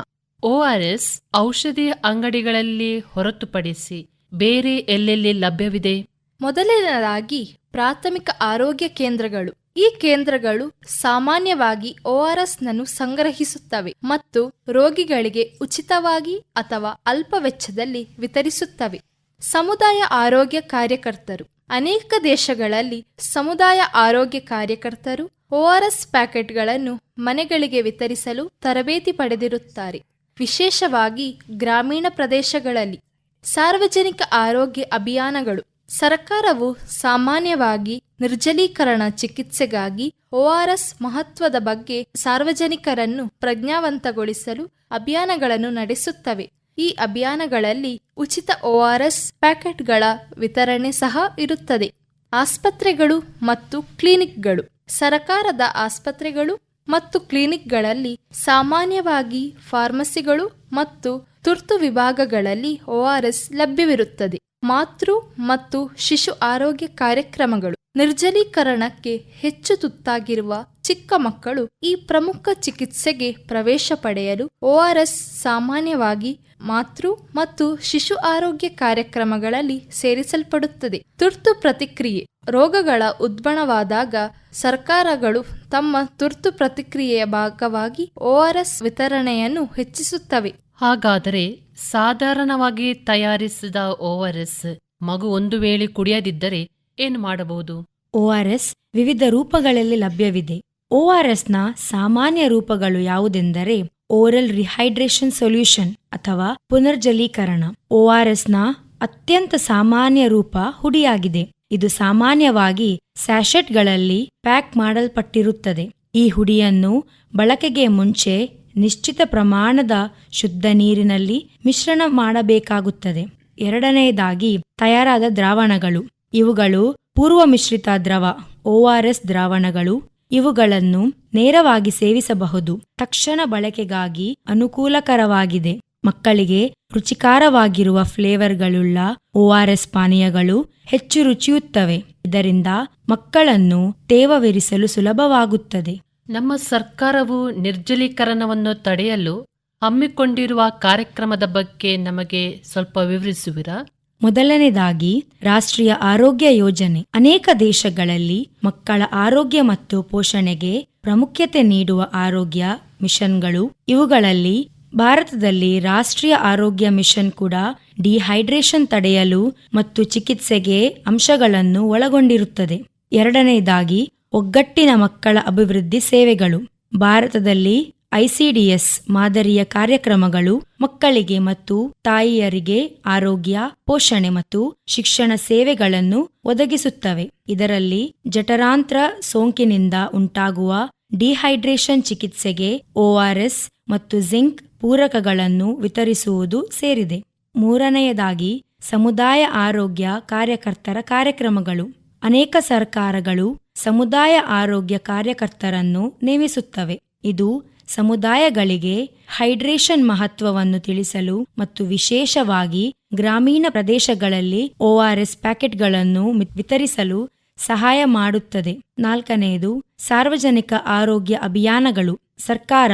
ORS ಔಷಧಿಯ ಅಂಗಡಿಗಳಲ್ಲಿ ಹೊರತುಪಡಿಸಿ ಬೇರೆ ಎಲ್ಲೆಲ್ಲಿ ಲಭ್ಯವಿದೆ? ಮೊದಲನೇದಾಗಿ ಪ್ರಾಥಮಿಕ ಆರೋಗ್ಯ ಕೇಂದ್ರಗಳು. ಈ ಕೇಂದ್ರಗಳು ಸಾಮಾನ್ಯವಾಗಿ ORS ನನ್ನು ಸಂಗ್ರಹಿಸುತ್ತವೆ ಮತ್ತು ರೋಗಿಗಳಿಗೆ ಉಚಿತವಾಗಿ ಅಥವಾ ಅಲ್ಪ ವೆಚ್ಚದಲ್ಲಿ ವಿತರಿಸುತ್ತವೆ. ಸಮುದಾಯ ಆರೋಗ್ಯ ಕಾರ್ಯಕರ್ತರು. ಅನೇಕ ದೇಶಗಳಲ್ಲಿ ಸಮುದಾಯ ಆರೋಗ್ಯ ಕಾರ್ಯಕರ್ತರು ORS ಪ್ಯಾಕೆಟ್ಗಳನ್ನು ಮನೆಗಳಿಗೆ ವಿತರಿಸಲು ತರಬೇತಿ ಪಡೆದಿರುತ್ತಾರೆ. ವಿಶೇಷವಾಗಿ ಗ್ರಾಮೀಣ ಪ್ರದೇಶಗಳಲ್ಲಿ ಸಾರ್ವಜನಿಕ ಆರೋಗ್ಯ ಅಭಿಯಾನಗಳು. ಸರ್ಕಾರವು ಸಾಮಾನ್ಯವಾಗಿ ನಿರ್ಜಲೀಕರಣ ಚಿಕಿತ್ಸೆಗಾಗಿ ORS ಮಹತ್ವದ ಬಗ್ಗೆ ಸಾರ್ವಜನಿಕರನ್ನು ಪ್ರಜ್ಞಾವಂತಗೊಳಿಸಲು ಅಭಿಯಾನಗಳನ್ನು ನಡೆಸುತ್ತವೆ. ಈ ಅಭಿಯಾನಗಳಲ್ಲಿ ಉಚಿತ ORS ಪ್ಯಾಕೆಟ್ಗಳ ವಿತರಣೆ ಸಹ ಇರುತ್ತದೆ. ಆಸ್ಪತ್ರೆಗಳು ಮತ್ತು ಕ್ಲಿನಿಕ್ಗಳು. ಸರ್ಕಾರದ ಆಸ್ಪತ್ರೆಗಳು ಮತ್ತು ಕ್ಲಿನಿಕ್ಗಳಲ್ಲಿ ಸಾಮಾನ್ಯವಾಗಿ ಫಾರ್ಮಸಿಗಳು ಮತ್ತು ತುರ್ತು ವಿಭಾಗಗಳಲ್ಲಿ ORS ಲಭ್ಯವಿರುತ್ತದೆ. ಮಾತೃ ಮತ್ತು ಶಿಶು ಆರೋಗ್ಯ ಕಾರ್ಯಕ್ರಮಗಳು. ನಿರ್ಜಲೀಕರಣಕ್ಕೆ ಹೆಚ್ಚು ತುತ್ತಾಗಿರುವ ಚಿಕ್ಕ ಮಕ್ಕಳು ಈ ಪ್ರಮುಖ ಚಿಕಿತ್ಸೆಗೆ ಪ್ರವೇಶ ಪಡೆಯಲು ORS ಸಾಮಾನ್ಯವಾಗಿ ಮಾತೃ ಮತ್ತು ಶಿಶು ಆರೋಗ್ಯ ಕಾರ್ಯಕ್ರಮಗಳಲ್ಲಿ ಸೇರಿಸಲ್ಪಡುತ್ತದೆ. ತುರ್ತು ಪ್ರತಿಕ್ರಿಯೆ. ರೋಗಗಳ ಉದ್ಭವವಾದಾಗ ಸರ್ಕಾರಗಳು ತಮ್ಮ ತುರ್ತು ಪ್ರತಿಕ್ರಿಯೆಯ ಭಾಗವಾಗಿ ORS ವಿತರಣೆಯನ್ನು ಹೆಚ್ಚಿಸುತ್ತವೆ. ಹಾಗಾದರೆ ಸಾಧಾರಣವಾಗಿ ತಯಾರಿಸಿದ ORS ಮಗು ಒಂದು ವೇಳೆ ಕುಡಿಯದಿದ್ದರೆ ಏನು ಮಾಡಬಹುದು? ORS ವಿವಿಧ ರೂಪಗಳಲ್ಲಿ ಲಭ್ಯವಿದೆ. ORSನ ಸಾಮಾನ್ಯ ರೂಪಗಳು ಯಾವುದೆಂದರೆ ಓರಲ್ ರಿಹೈಡ್ರೇಷನ್ ಸೊಲ್ಯೂಷನ್ ಅಥವಾ ಪುನರ್ಜಲೀಕರಣ. ORSನ ಅತ್ಯಂತ ಸಾಮಾನ್ಯ ರೂಪ ಹುಡಿಯಾಗಿದೆ. ಇದು ಸಾಮಾನ್ಯವಾಗಿ ಸ್ಯಾಶೆಟ್ಗಳಲ್ಲಿ ಪ್ಯಾಕ್ ಮಾಡಲ್ಪಟ್ಟಿರುತ್ತದೆ. ಈ ಹುಡಿಯನ್ನು ಬಳಕೆಗೆ ಮುಂಚೆ ನಿಶ್ಚಿತ ಪ್ರಮಾಣದ ಶುದ್ಧ ನೀರಿನಲ್ಲಿ ಮಿಶ್ರಣ ಮಾಡಬೇಕಾಗುತ್ತದೆ. ಎರಡನೆಯದಾಗಿ ತಯಾರಾದ ದ್ರಾವಣಗಳು. ಇವುಗಳು ಪೂರ್ವ ಮಿಶ್ರಿತ ದ್ರವ ORS ದ್ರಾವಣಗಳು. ಇವುಗಳನ್ನು ನೇರವಾಗಿ ಸೇವಿಸಬಹುದು. ತಕ್ಷಣ ಬಳಕೆಗಾಗಿ ಅನುಕೂಲಕರವಾಗಿದೆ. ಮಕ್ಕಳಿಗೆ ರುಚಿಕಾರವಾಗಿರುವ ಫ್ಲೇವರ್ಗಳುಳ್ಳ ORS ಪಾನೀಯಗಳು ಹೆಚ್ಚು ರುಚಿಯುತ್ತವೆ. ಇದರಿಂದ ಮಕ್ಕಳನ್ನು ತೇವವಿರಿಸಲು ಸುಲಭವಾಗುತ್ತದೆ. ನಮ್ಮ ಸರ್ಕಾರವು ನಿರ್ಜಲೀಕರಣವನ್ನು ತಡೆಯಲು ಹಮ್ಮಿಕೊಂಡಿರುವ ಕಾರ್ಯಕ್ರಮದ ಬಗ್ಗೆ ನಮಗೆ ಸ್ವಲ್ಪ ವಿವರಿಸುವಿರಾ? ಮೊದಲನೇದಾಗಿ ರಾಷ್ಟ್ರೀಯ ಆರೋಗ್ಯ ಯೋಜನೆ. ಅನೇಕ ದೇಶಗಳಲ್ಲಿ ಮಕ್ಕಳ ಆರೋಗ್ಯ ಮತ್ತು ಪೋಷಣೆಗೆ ಪ್ರಾಮುಖ್ಯತೆ ನೀಡುವ ಆರೋಗ್ಯ ಮಿಷನ್ಗಳು. ಇವುಗಳಲ್ಲಿ ಭಾರತದಲ್ಲಿ ರಾಷ್ಟ್ರೀಯ ಆರೋಗ್ಯ ಮಿಷನ್ ಕೂಡ ಡಿಹೈಡ್ರೇಷನ್ ತಡೆಯಲು ಮತ್ತು ಚಿಕಿತ್ಸೆಗೆ ಅಂಶಗಳನ್ನು ಒಳಗೊಂಡಿರುತ್ತದೆ. ಎರಡನೇದಾಗಿ ಒಗ್ಗಟ್ಟಿನ ಮಕ್ಕಳ ಅಭಿವೃದ್ಧಿ ಸೇವೆಗಳು. ಭಾರತದಲ್ಲಿ ICDS ಮಾದರಿಯ ಕಾರ್ಯಕ್ರಮಗಳು ಮಕ್ಕಳಿಗೆ ಮತ್ತು ತಾಯಿಯರಿಗೆ ಆರೋಗ್ಯ, ಪೋಷಣೆ ಮತ್ತು ಶಿಕ್ಷಣ ಸೇವೆಗಳನ್ನು ಒದಗಿಸುತ್ತವೆ. ಇದರಲ್ಲಿ ಜಠರಾಂತ್ರ ಸೋಂಕಿನಿಂದ ಉಂಟಾಗುವ ಡಿಹೈಡ್ರೇಷನ್ ಚಿಕಿತ್ಸೆಗೆ ORS ಮತ್ತು ಜಿಂಕ್ ಪೂರಕಗಳನ್ನು ವಿತರಿಸುವುದು ಸೇರಿದೆ. ಮೂರನೆಯದಾಗಿ ಸಮುದಾಯ ಆರೋಗ್ಯ ಕಾರ್ಯಕರ್ತರ ಕಾರ್ಯಕ್ರಮಗಳು. ಅನೇಕ ಸರ್ಕಾರಗಳು ಸಮುದಾಯ ಆರೋಗ್ಯ ಕಾರ್ಯಕರ್ತರನ್ನು ನೇಮಿಸುತ್ತವೆ. ಇದು ಸಮುದಾಯಗಳಿಗೆ ಹೈಡ್ರೇಷನ್ ಮಹತ್ವವನ್ನು ತಿಳಿಸಲು ಮತ್ತು ವಿಶೇಷವಾಗಿ ಗ್ರಾಮೀಣ ಪ್ರದೇಶಗಳಲ್ಲಿ ORS ಪ್ಯಾಕೆಟ್ಗಳನ್ನು ವಿತರಿಸಲು ಸಹಾಯ ಮಾಡುತ್ತದೆ. ನಾಲ್ಕನೆಯದು ಸಾರ್ವಜನಿಕ ಆರೋಗ್ಯ ಅಭಿಯಾನಗಳು. ಸರ್ಕಾರ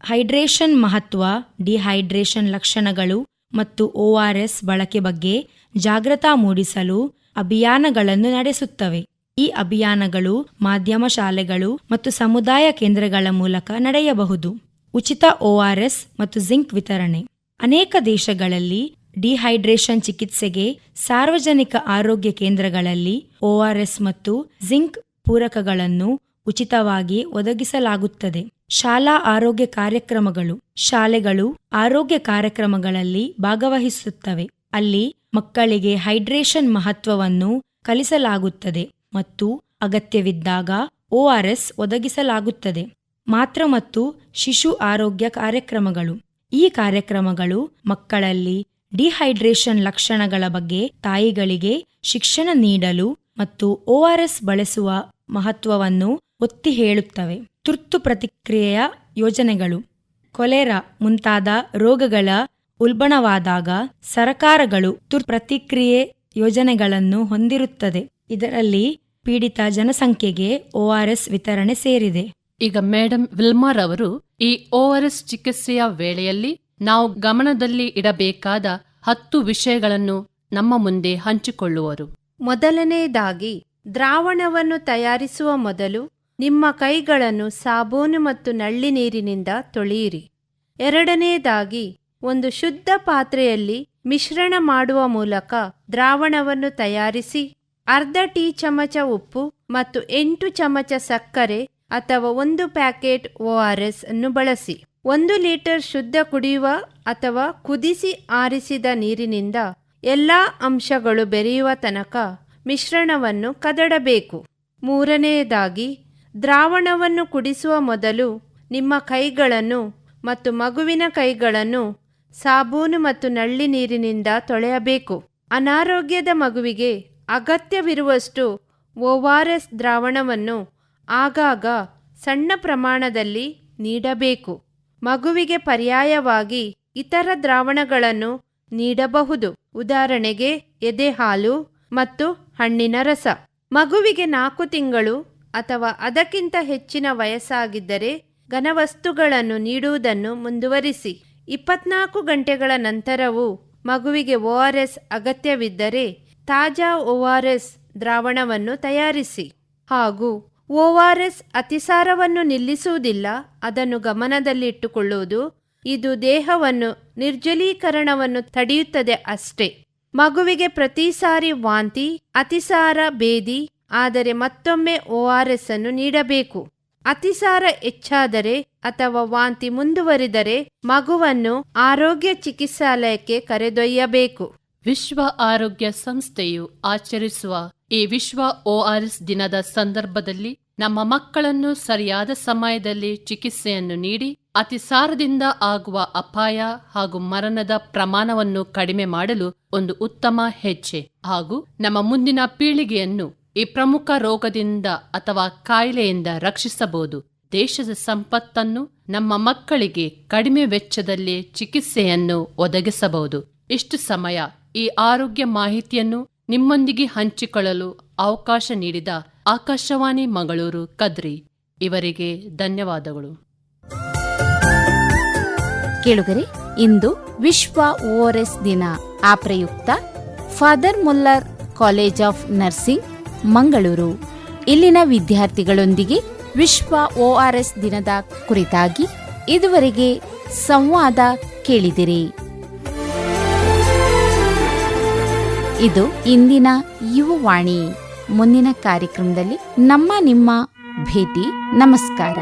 ಹೈಡ್ರೇಷನ್ ಮಹತ್ವ, ಡಿಹೈಡ್ರೇಷನ್ ಲಕ್ಷಣಗಳು ಮತ್ತು ORS ಬಳಕೆ ಬಗ್ಗೆ ಜಾಗೃತಿ ಮೂಡಿಸಲು ಅಭಿಯಾನಗಳನ್ನು ನಡೆಸುತ್ತವೆ. ಈ ಅಭಿಯಾನಗಳು ಮಾಧ್ಯಮ ಶಾಲೆಗಳು ಮತ್ತು ಸಮುದಾಯ ಕೇಂದ್ರಗಳ ಮೂಲಕ ನಡೆಯಬಹುದು. ಉಚಿತ ORS ಮತ್ತು ಜಿಂಕ್ ವಿತರಣೆ. ಅನೇಕ ದೇಶಗಳಲ್ಲಿ ಡಿಹೈಡ್ರೇಷನ್ ಚಿಕಿತ್ಸೆಗೆ ಸಾರ್ವಜನಿಕ ಆರೋಗ್ಯ ಕೇಂದ್ರಗಳಲ್ಲಿ ORS ಮತ್ತು ಜಿಂಕ್ ಪೂರಕಗಳನ್ನು ಉಚಿತವಾಗಿ ಒದಗಿಸಲಾಗುತ್ತದೆ. ಶಾಲಾ ಆರೋಗ್ಯ ಕಾರ್ಯಕ್ರಮಗಳು. ಶಾಲೆಗಳು ಆರೋಗ್ಯ ಕಾರ್ಯಕ್ರಮಗಳಲ್ಲಿ ಭಾಗವಹಿಸುತ್ತವೆ. ಅಲ್ಲಿ ಮಕ್ಕಳಿಗೆ ಹೈಡ್ರೇಷನ್ ಮಹತ್ವವನ್ನು ಕಲಿಸಲಾಗುತ್ತದೆ ಮತ್ತು ಅಗತ್ಯವಿದ್ದಾಗ ORS ಒದಗಿಸಲಾಗುತ್ತದೆ. ಮಾತೃ ಮತ್ತು ಶಿಶು ಆರೋಗ್ಯ ಕಾರ್ಯಕ್ರಮಗಳು. ಈ ಕಾರ್ಯಕ್ರಮಗಳು ಮಕ್ಕಳಲ್ಲಿ ಡಿಹೈಡ್ರೇಷನ್ ಲಕ್ಷಣಗಳ ಬಗ್ಗೆ ತಾಯಿಗಳಿಗೆ ಶಿಕ್ಷಣ ನೀಡಲು ಮತ್ತು ORS ಬಳಸುವ ಮಹತ್ವವನ್ನು ಒತ್ತಿ ಹೇಳುತ್ತವೆ. ತುರ್ತು ಪ್ರತಿಕ್ರಿಯೆಯ ಯೋಜನೆಗಳು. ಕೊಲೆರಾ ಮುಂತಾದ ರೋಗಗಳ ಉಲ್ಬಣವಾದಾಗ ಸರ್ಕಾರಗಳು ತುರ್ತು ಪ್ರತಿಕ್ರಿಯೆ ಯೋಜನೆಗಳನ್ನು ಹೊಂದಿರುತ್ತದೆ. ಇದರಲ್ಲಿ ಪೀಡಿತ ಜನಸಂಖ್ಯೆಗೆ ORS ವಿತರಣೆ ಸೇರಿದೆ. ಈಗ ಮೇಡಂ ವಿಲ್ಮರ್ ಅವರು ಈ ORS ಚಿಕಿತ್ಸೆಯ ವೇಳೆಯಲ್ಲಿ ನಾವು ಗಮನದಲ್ಲಿ ಇಡಬೇಕಾದ 10 ವಿಷಯಗಳನ್ನು ನಮ್ಮ ಮುಂದೆ ಹಂಚಿಕೊಳ್ಳುವರು. ಮೊದಲನೆಯದಾಗಿ, ದ್ರಾವಣವನ್ನು ತಯಾರಿಸುವ ಮೊದಲು ನಿಮ್ಮ ಕೈಗಳನ್ನು ಸಾಬೂನು ಮತ್ತು ನಲ್ಲಿ ನೀರಿನಿಂದ ತೊಳೆಯಿರಿ. ಎರಡನೆಯದಾಗಿ, ಒಂದು ಶುದ್ಧ ಪಾತ್ರೆಯಲ್ಲಿ ಮಿಶ್ರಣ ಮಾಡುವ ಮೂಲಕ ದ್ರಾವಣವನ್ನು ತಯಾರಿಸಿ. ಅರ್ಧ ಟೀ ಚಮಚ ಉಪ್ಪು ಮತ್ತು 8 ಚಮಚ ಸಕ್ಕರೆ ಅಥವಾ 1 ಪ್ಯಾಕೆಟ್ ORS ಅನ್ನು ಬಳಸಿ. 1 ಲೀಟರ್ ಶುದ್ಧ ಕುಡಿಯುವ ಅಥವಾ ಕುದಿಸಿ ಆರಿಸಿದ ನೀರಿನಿಂದ ಎಲ್ಲಾ ಅಂಶಗಳು ಬೆರೆಯುವ ತನಕ ಮಿಶ್ರಣವನ್ನು ಕದಡಬೇಕು. ಮೂರನೆಯದಾಗಿ, ದ್ರಾವಣವನ್ನು ಕುಡಿಸುವ ಮೊದಲು ನಿಮ್ಮ ಕೈಗಳನ್ನು ಮತ್ತು ಮಗುವಿನ ಕೈಗಳನ್ನು ಸಾಬೂನು ಮತ್ತು ನಲ್ಲಿ ನೀರಿನಿಂದ ತೊಳೆಯಬೇಕು. ಅನಾರೋಗ್ಯದ ಮಗುವಿಗೆ ಅಗತ್ಯವಿರುವಷ್ಟು ORS ದ್ರಾವಣವನ್ನು ಆಗಾಗ ಸಣ್ಣ ಪ್ರಮಾಣದಲ್ಲಿ ನೀಡಬೇಕು. ಮಗುವಿಗೆ ಪರ್ಯಾಯವಾಗಿ ಇತರ ದ್ರಾವಣಗಳನ್ನು ನೀಡಬಹುದು. ಉದಾಹರಣೆಗೆ ಎದೆಹಾಲು ಮತ್ತು ಹಣ್ಣಿನ ರಸ. ಮಗುವಿಗೆ 4 ತಿಂಗಳು ಅಥವಾ ಅದಕ್ಕಿಂತ ಹೆಚ್ಚಿನ ವಯಸ್ಸಾಗಿದ್ದರೆ ಘನವಸ್ತುಗಳನ್ನು ನೀಡುವುದನ್ನು ಮುಂದುವರಿಸಿ. 24 ಗಂಟೆಗಳ ನಂತರವೂ ಮಗುವಿಗೆ ORS ಅಗತ್ಯವಿದ್ದರೆ ತಾಜಾ ORS ದ್ರಾವಣವನ್ನು ತಯಾರಿಸಿ. ಹಾಗೂ ORS ಅತಿಸಾರವನ್ನು ನಿಲ್ಲಿಸುವುದಿಲ್ಲ, ಅದನ್ನು ಗಮನದಲ್ಲಿಟ್ಟುಕೊಳ್ಳುವುದು. ಇದು ದೇಹವನ್ನು ನಿರ್ಜಲೀಕರಣವನ್ನು ತಡೆಯುತ್ತದೆ ಅಷ್ಟೇ. ಮಗುವಿಗೆ ಪ್ರತಿ ಸಾರಿ ವಾಂತಿ, ಅತಿಸಾರ, ಭೇದಿ ಆದರೆ ಮತ್ತೊಮ್ಮೆ ORS ಅನ್ನು ನೀಡಬೇಕು. ಅತಿಸಾರ ಹೆಚ್ಚಾದರೆ ಅಥವಾ ವಾಂತಿ ಮುಂದುವರಿದರೆ ಮಗುವನ್ನು ಆರೋಗ್ಯ ಚಿಕಿತ್ಸಾಲಯಕ್ಕೆ ಕರೆದೊಯ್ಯಬೇಕು. ವಿಶ್ವ ಆರೋಗ್ಯ ಸಂಸ್ಥೆಯು ಆಚರಿಸುವ ಈ ವಿಶ್ವ ORS ದಿನದ ಸಂದರ್ಭದಲ್ಲಿ ನಮ್ಮ ಮಕ್ಕಳನ್ನು ಸರಿಯಾದ ಸಮಯದಲ್ಲಿ ಚಿಕಿತ್ಸೆಯನ್ನು ನೀಡಿ ಅತಿಸಾರದಿಂದ ಆಗುವ ಅಪಾಯ ಹಾಗೂ ಮರಣದ ಪ್ರಮಾಣವನ್ನು ಕಡಿಮೆ ಮಾಡಲು ಒಂದು ಉತ್ತಮ ಹೆಜ್ಜೆ ಹಾಗೂ ನಮ್ಮ ಮುಂದಿನ ಪೀಳಿಗೆಯನ್ನು ಈ ಪ್ರಮುಖ ರೋಗದಿಂದ ಅಥವಾ ಕಾಯಿಲೆಯಿಂದ ರಕ್ಷಿಸಬಹುದು. ದೇಶದ ಸಂಪತ್ತನ್ನು ನಮ್ಮ ಮಕ್ಕಳಿಗೆ ಕಡಿಮೆ ವೆಚ್ಚದಲ್ಲಿ ಚಿಕಿತ್ಸೆಯನ್ನು ಒದಗಿಸಬಹುದು. ಇಷ್ಟು ಸಮಯ ಈ ಆರೋಗ್ಯ ಮಾಹಿತಿಯನ್ನು ನಿಮ್ಮೊಂದಿಗೆ ಹಂಚಿಕೊಳ್ಳಲು ಅವಕಾಶ ನೀಡಿದ ಆಕಾಶವಾಣಿ ಮಂಗಳೂರು ಕದ್ರಿ ಇವರಿಗೆ ಧನ್ಯವಾದಗಳು. ಕೇಳುಗರೆ, ಇಂದು ವಿಶ್ವ ORS ದಿನ. ಆ ಪ್ರಯುಕ್ತ father Muller college of nursing Mangaluru ಇಲ್ಲಿನ ವಿದ್ಯಾರ್ಥಿಗಳೊಂದಿಗೆ ವಿಶ್ವ ORS ದಿನದ ಕುರಿತಾಗಿ ಇದುವರೆಗೆ ಸಂವಾದ ಕೇಳಿದಿರಿ. ಇದು ಇಂದಿನ ಯುವವಾಣಿ. ಮುಂದಿನ ಕಾರ್ಯಕ್ರಮದಲ್ಲಿ ನಿಮ್ಮ ಭೇಟಿ. ನಮಸ್ಕಾರ.